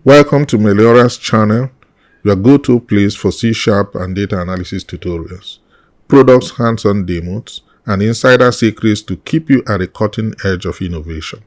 Welcome to Meliora's channel, your go-to place for C# and data analysis tutorials, products hands-on demos, and insider secrets to keep you at the cutting edge of innovation.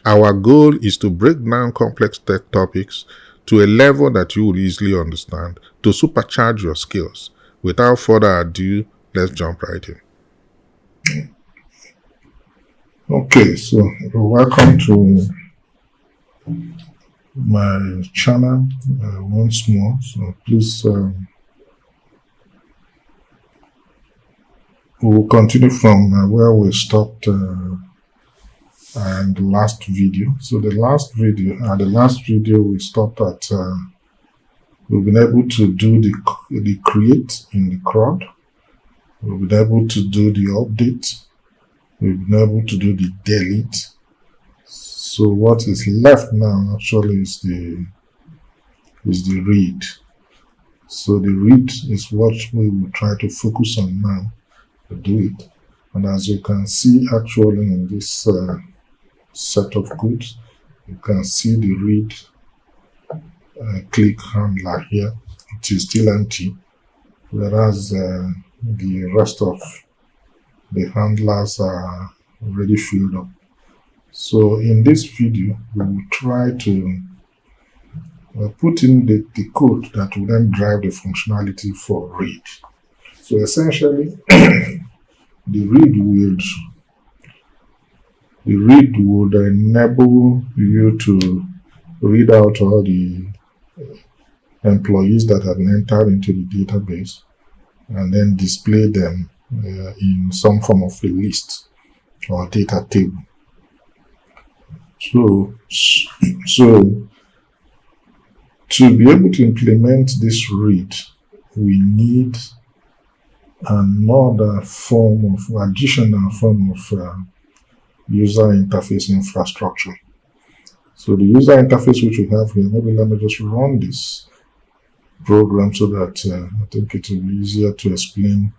Our goal is to break down complex tech topics to a level that you will easily understand to supercharge your skills. Without further ado, let's jump right in. Okay, so welcome to my channel once more. So please, we will continue from where we stopped and the last video. So the last video we stopped at, we've been able to do the create in the CRUD. We've been able to do the update. We've been able to do the delete. So what is left now actually is the read. So the read is what we will try to focus on now to do it. And as you can see actually in this set of codes, you can see the read click handler here. It is still empty, whereas the rest of the handlers are already filled up. So in this video, we will try to put in the code that will then drive the functionality for read. So essentially, the read would enable you to read out all the employees that have been entered into the database and then display them in some form of a list or data table. So to be able to implement this read, we need another additional form of user interface infrastructure. So the user interface which we have here, maybe let me just run this program so that I think it will be easier to explain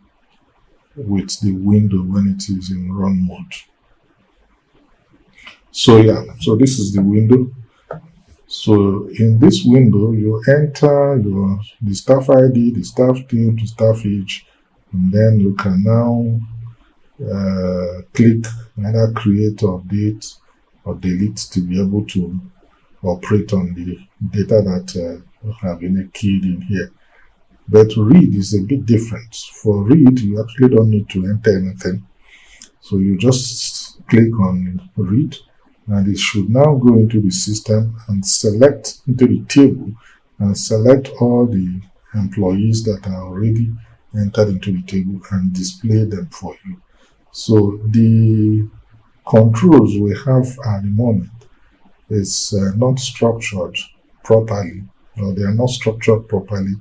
with the window when it is in run mode. So so this is the window. So in this window, you enter the staff ID, the staff name, the staff age, and then you can now click either create or update or delete to be able to operate on the data that have been keyed in here. But read is a bit different. For read, you actually don't need to enter anything. So you just click on read, and it should now go into the system and select into the table and select all the employees that are already entered into the table and display them for you. So the controls we have at the moment is not structured properly, or they are not structured properly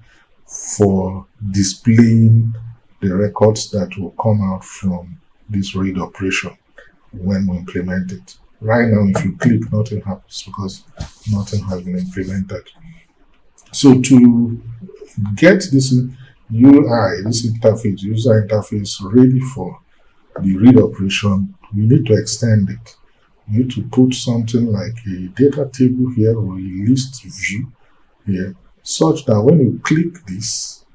for displaying the records that will come out from this read operation when we implement it. Right now, if you click, nothing happens because nothing has been implemented. So to get this UI, this interface, user interface ready for the read operation, we need to extend it. We need to put something like a data table here or a list view here, such that when you click this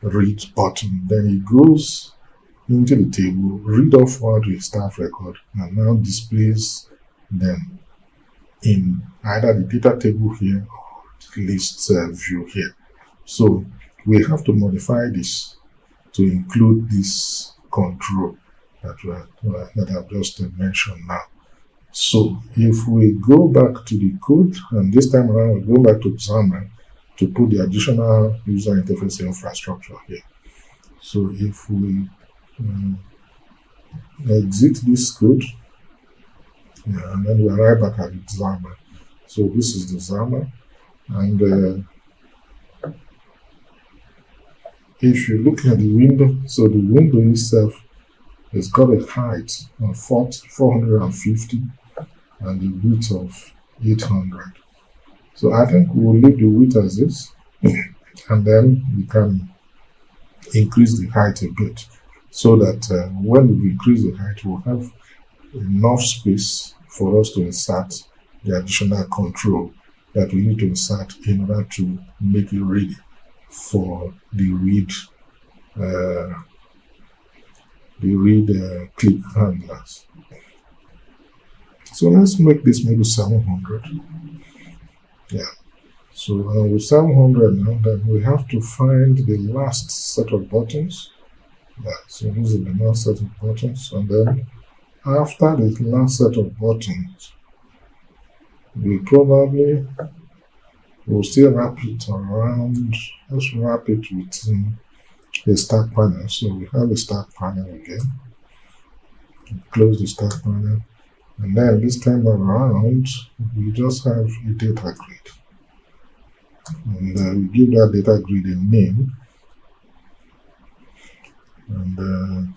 read button, then it goes into the table, read off all the staff record, and now displays them in either the data table here or the list view here. So we have to modify this to include this control that I've just mentioned now. So if we go back to the code, and this time around we'll go back to XAML to put the additional user interface infrastructure here. So if we exit this code, and then we are right back at the XAML. So this is the XAML, and if you look at the window, so the window itself has got a height of 450 and the width of 800. So I think we'll leave the width as this, and then we can increase the height a bit so that when we increase the height, we'll have enough space for us to insert the additional control that we need to insert in order to make it ready for the read click handlers. So let's make this maybe 700. Yeah. So with 700 now, then we have to find the last set of buttons. Yeah. So this is the last set of buttons, and then after the last set of buttons, we probably will still wrap it around. Let's wrap it within a stack panel. So we have a stack panel again. Close the stack panel, and then this time around we just have a data grid, and we give that data grid a name, and the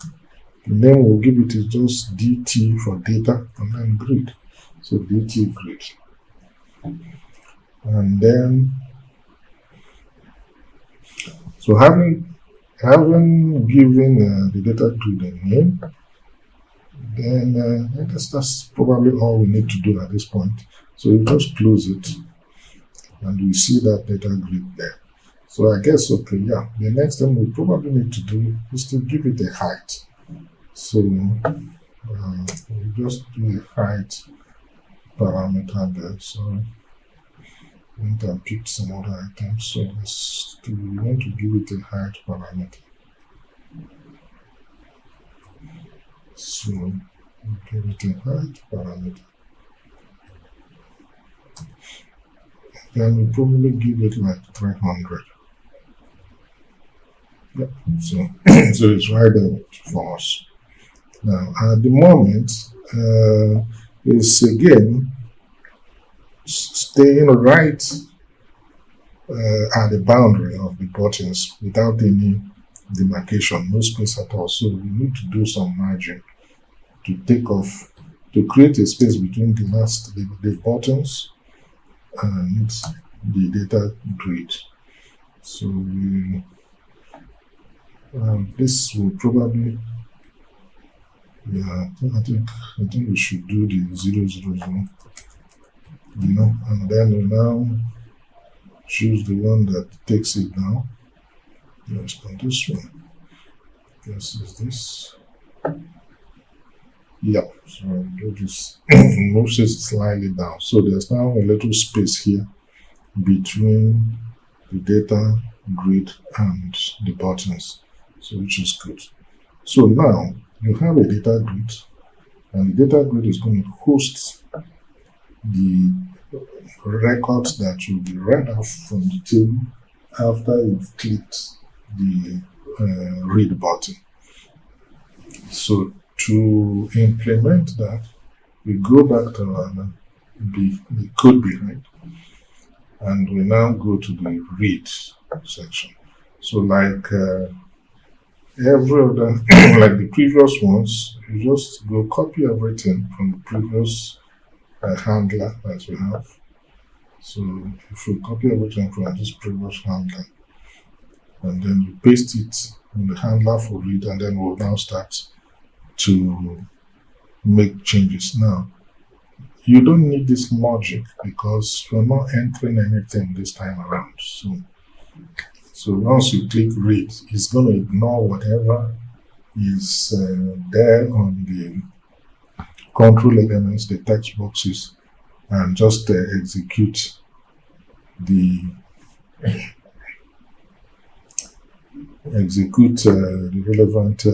name we'll give it is just DT for data, and then grid. So DT grid, and then so having given the data grid a name, then I guess that's probably all we need to do at this point. So we just close it, and we see that data grid there. So I guess, okay, yeah, the next thing we probably need to do is to give it a height. So we just do a height parameter there. So I think I picked some other items. So we want to give it a height parameter. So we give it a height parameter. Then we probably give it like 300. Yep. So so it's right there for us. Now at the moment, it's again staying right at the boundary of the buttons without any demarcation, no space at all. So we need to do some margin to take off, to create a space between the buttons and the data grid. So this will probably, yeah, I think we should do the 000, and then we now choose the one that takes it down. Yes, on this one. This is this. Yep. So I'll do this. Moves it slightly down. So there's now a little space here between the data grid and the buttons. So which is good. So now you have a data grid, and the data grid is going to host the records that will be read off from the table after you've clicked the read button. So to implement that, we go back to the code behind, and we now go to the read section. So like every other, like the previous ones, you just go copy everything from the previous handler that you have. So if you copy everything from this previous handler, and then you paste it in the handler for read, and then we'll now start to make changes. Now, you don't need this logic because you're not entering anything this time around. So once you click read, it's going to ignore whatever is there on the control elements, the text boxes, and just execute the relevant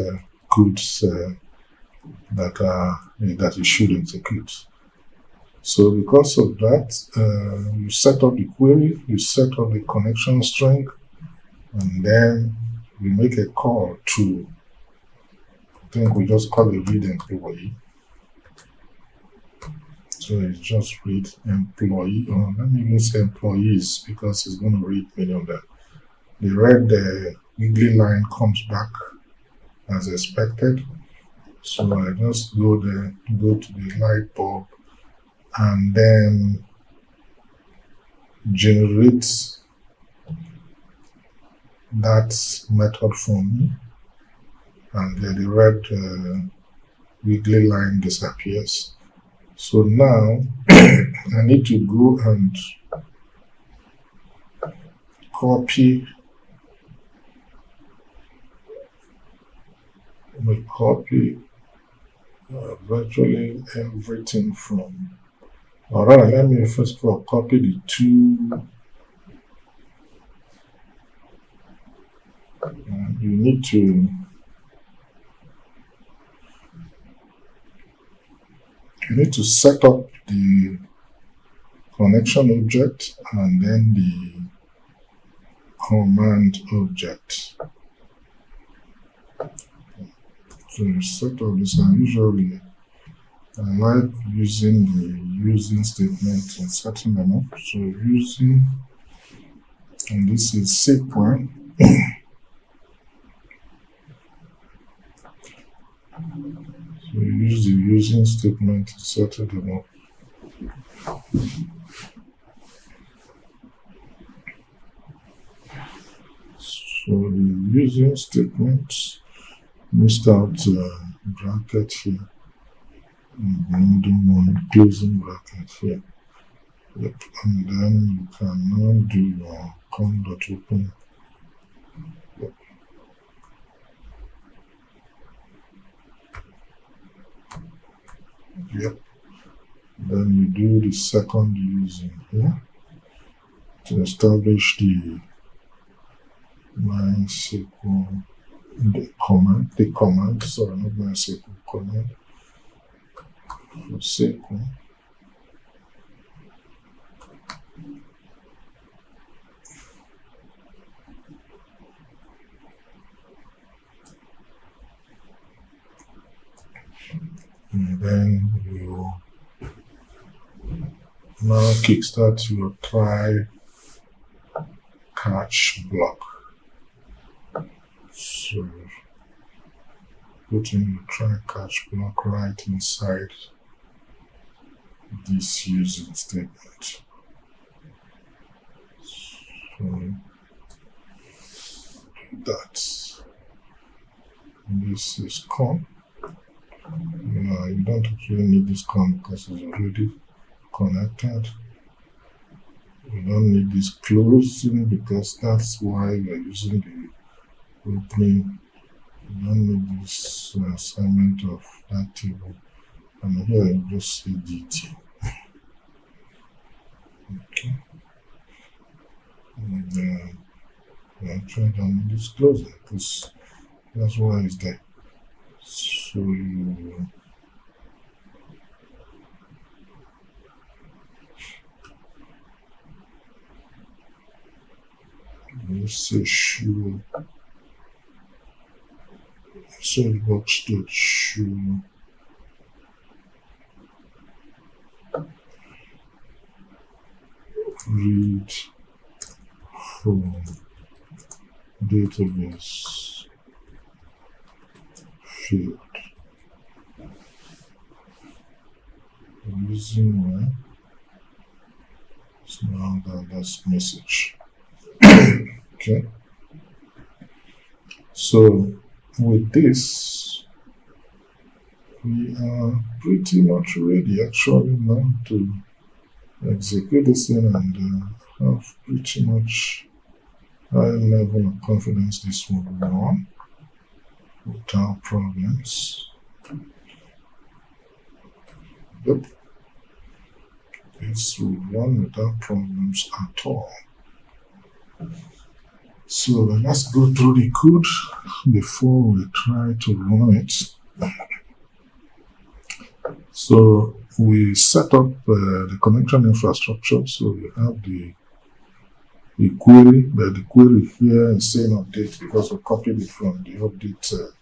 codes that you should execute. So because of that, you set up the query, you set up the connection string, and then we make a call to, I think we just call it read employee. So it's just read employee, or let me even say employees because it's going to read many of them. The red wiggly line comes back as expected. So I just go to the light bulb and then generate that method for me, and the red wiggly line disappears. So now I need to go and copy virtually everything from, or rather, let me first of all copy the two. You need to set up the connection object and then the command object. So you set up this, and usually I like using the using statement and setting them up. So using, and this is sequence. So you use the using statement to set them up. So the using statement, we start bracket here, and another one closing bracket here. Yep, and then you can now do your com.open. Yep. Yep. Then you do the second using here to establish the MySQL, the command, sorry, not MySQL, command for SQL. And then you now kickstart your try catch block. So put in your try catch block right inside this using statement. So do that. This is com. You don't actually need this com because it's already connected. You don't need this closing because that's why we are using the opening. You don't need this assignment of that table. And here you just see DT. Okay. And you actually don't need this closing because that's why it's there. So you say show search box dot show read from database field using my so now that's message. Okay, so with this we are pretty much ready actually now to execute this thing and have pretty much high level of confidence this will run without problems. Yep, this will run without problems at all. So let's go through the code before we try to run it. So we set up the connection infrastructure. So we have the query, but the query here is saying update because we copied it from the update.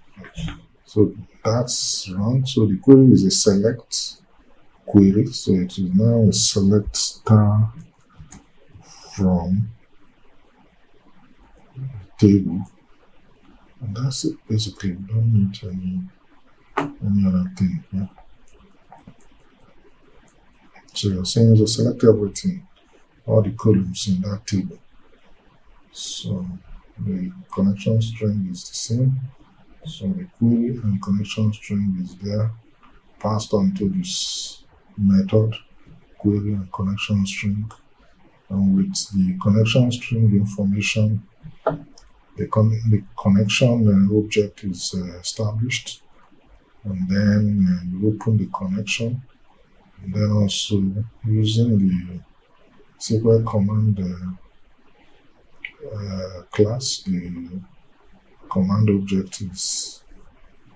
So that's wrong. So the query is a select query. So it is now a select star from table, and that's it basically. We don't need any other thing here. So you're saying to select everything, all the columns in that table. So the connection string is the same. So the query and connection string is there, passed on to this method, query and connection string. and with the connection string information, the connection object is established, and then you open the connection, and then also using the SQL command class, the command object is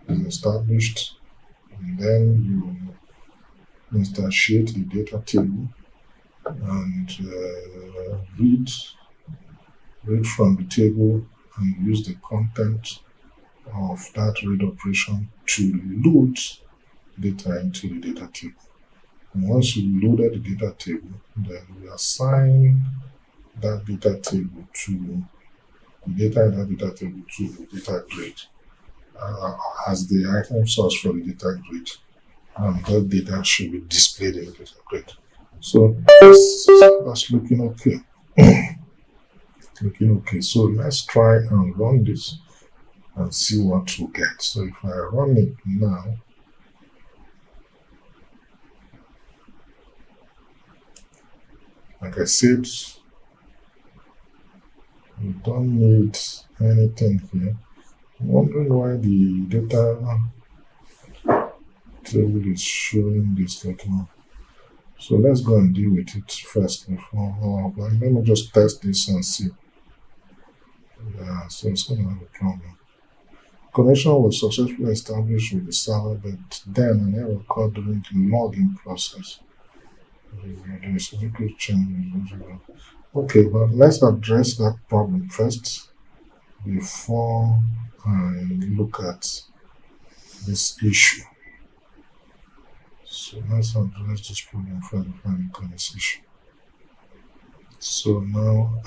established, and then you instantiate the data table and read from the table and use the content of that read operation to load data into the data table. And once you loaded the data table, then we assign that data table to the data in that data table to the data grid as the item source for the data grid, and that data should be displayed in the data grid. So that's looking okay. Looking okay. So let's try and run this and see what we get. So if I run it now, like I said, we don't need anything here. I'm wondering why the data table is showing this little. So let's go and deal with it first before. But let me just test this and see. Yeah, so it's going to have a problem. Connection was successfully established with the server, but then an error occurred during the login process. Okay, but let's address that problem first before I look at this issue. So let's address this problem first before I look at this issue. So now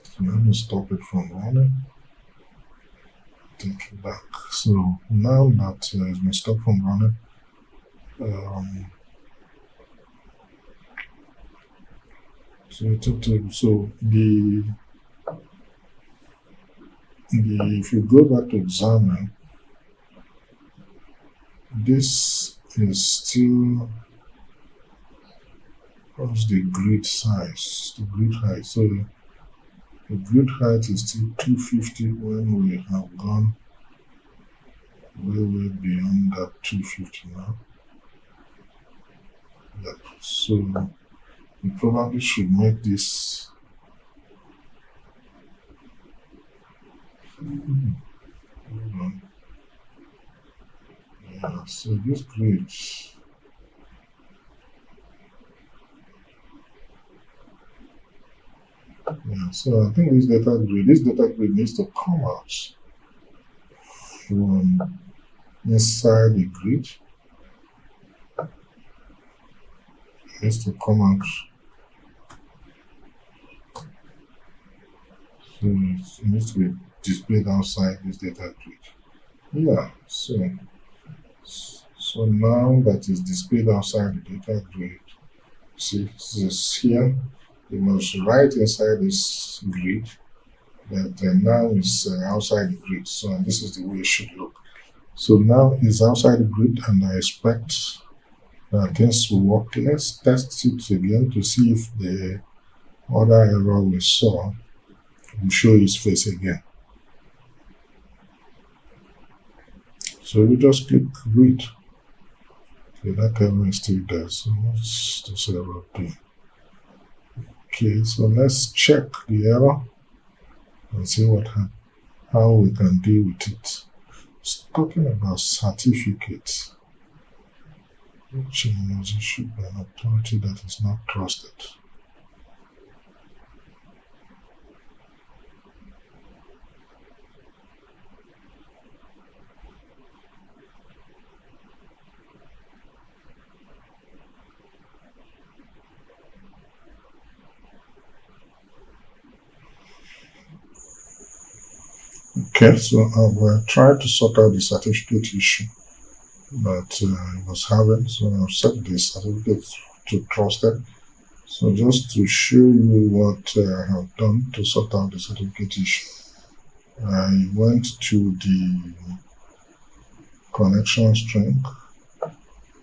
so let me stop it from running. Take it back. So now that it's been stopped from running, so if you go back to examine, this is still, what's the grid size, the grid height? So the grid height is still 250 when we have gone way beyond that 250 now. Yep. So we probably should make this hold on. Yeah, so this grid, yeah, so I think this data grid needs to come out from inside the grid. It needs to come out. So it needs to be displayed outside this data grid. Yeah, so now that is displayed outside the data grid, see, this is here. You must write inside this grid, but now it's outside the grid. So this is the way it should look. So now it's outside the grid, and I expect that things will work. Let's test it again to see if the other error we saw will show its face again. So we just click read. Okay, that error is still there. So what's this error do? Okay, so let's check the error and see how we can deal with it. It's talking about certificates, which must issued by an authority that is not trusted. Okay, so I've tried to sort out the certificate issue that I was having. So I've set the certificate to trusted. So just to show you what I have done to sort out the certificate issue, I went to the connection string,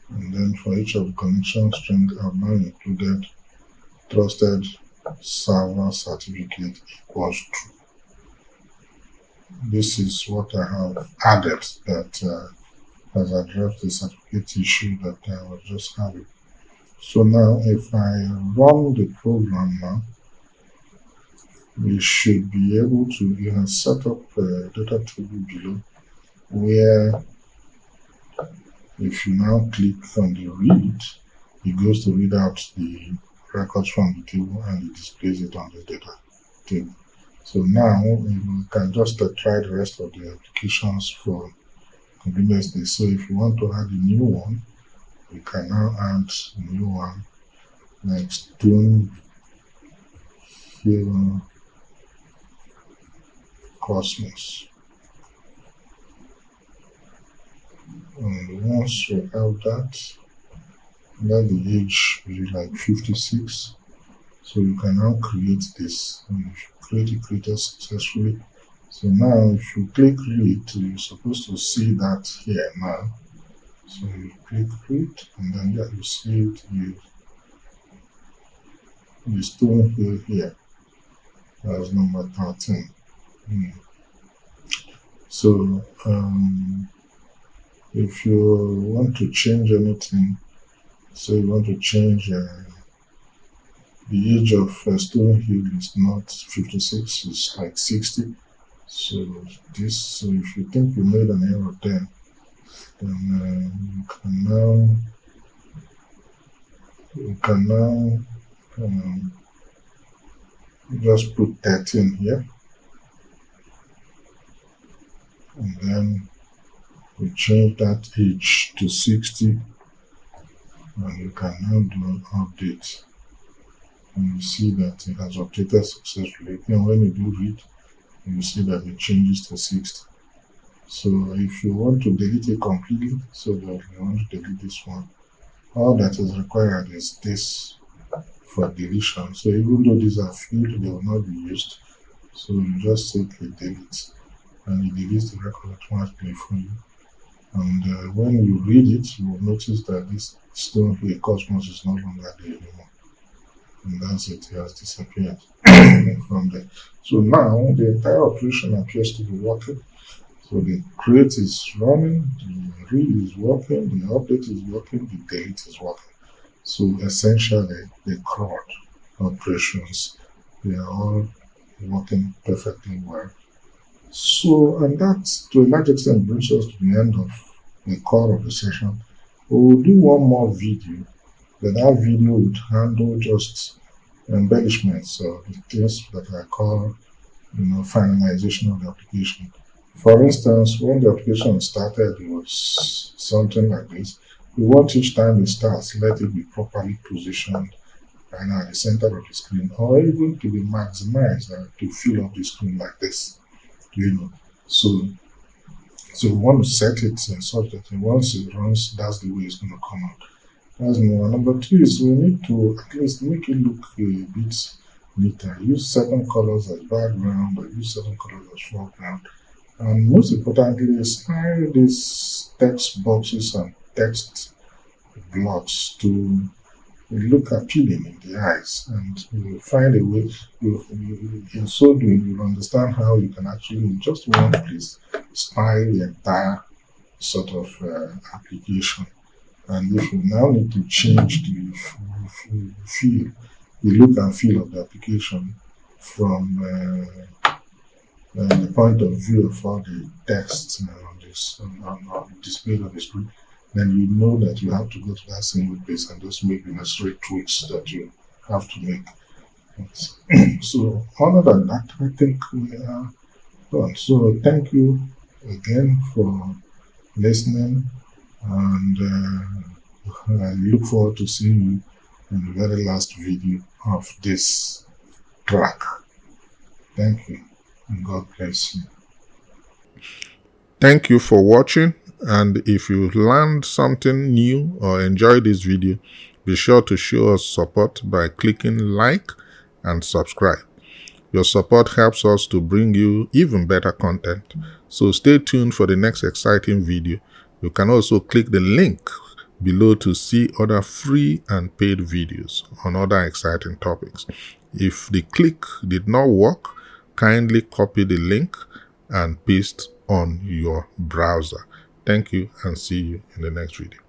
and then for each of the connection string I've now included trusted server certificate equals true. This is what I have added that has addressed the certificate issue that I was just having. So now if I run the program now, we should be able to set up a data table below where if you now click on the read, it goes to read out the records from the table and it displays it on the data table. So now we can just try the rest of the applications for convenience sake. So if you want to add a new one, you can now add a new one like Stone Hill Cosmos. And once you have that, let the age be like 56. So you can now create this. And if you create it successfully. So now if you click read, you're supposed to see that here now. So you click read, and then you see it the Stone Hill here. That's number 13. So if you want to change anything, so you want to change the age of Stone Hill is not 56, it's like 60. So if you think you made an error there, then you can now just put 13 here, and then we change that age to 60, and you can now do an update, and you see that it has updated successfully. And when you do read, you see that it changes to 60. So if you want to delete it completely, so that you want to delete this one, all that is required is this for deletion. So even though these are fields, they will not be used. So you just say delete, and it deletes the record automatically for you. And when you read it, you will notice that this Stone Hill Cosmos is no longer there anymore. And that's it, it has disappeared from there. So now the entire operation appears to be working. So the create is running, the read is working, the update is working, the delete is working. So essentially the CRUD operations, they are all working perfectly well. So, and that to a large extent brings us to the end of the core of the session. We will do one more video, but that video would handle just embellishments or the things that I call finalization of the application. For instance, when the application started, it was something like this. We want each time it starts, let it be properly positioned and at the center of the screen, or even to be maximized to fill up the screen like this. So we want to set it such that once it runs, that's the way it's going to come out. That's number one. Number two is we need to at least make it look a bit neater. Use certain colors as background, or use certain colors as foreground. And most importantly, style these text boxes and text blocks to look appealing in the eyes, and you'll find a way, in so doing, you'll understand how you can actually, in just one place, style the entire sort of application. And if you now need to change the look and feel of the application from the point of view of all the text on display on the screen, then you know that you have to go to that single place and just make the necessary tweaks that you have to make. So other than that, I think we are done. So thank you again for listening, and I look forward to seeing you in the very last video of this track. Thank you, and God bless you. Thank you for watching, and if you learned something new or enjoyed this video, be sure to show us support by clicking like and subscribe. Your support helps us to bring you even better content, so stay tuned for the next exciting video. You can also click the link below to see other free and paid videos on other exciting topics. If the click did not work, kindly copy the link and paste on your browser. Thank you and see you in the next video.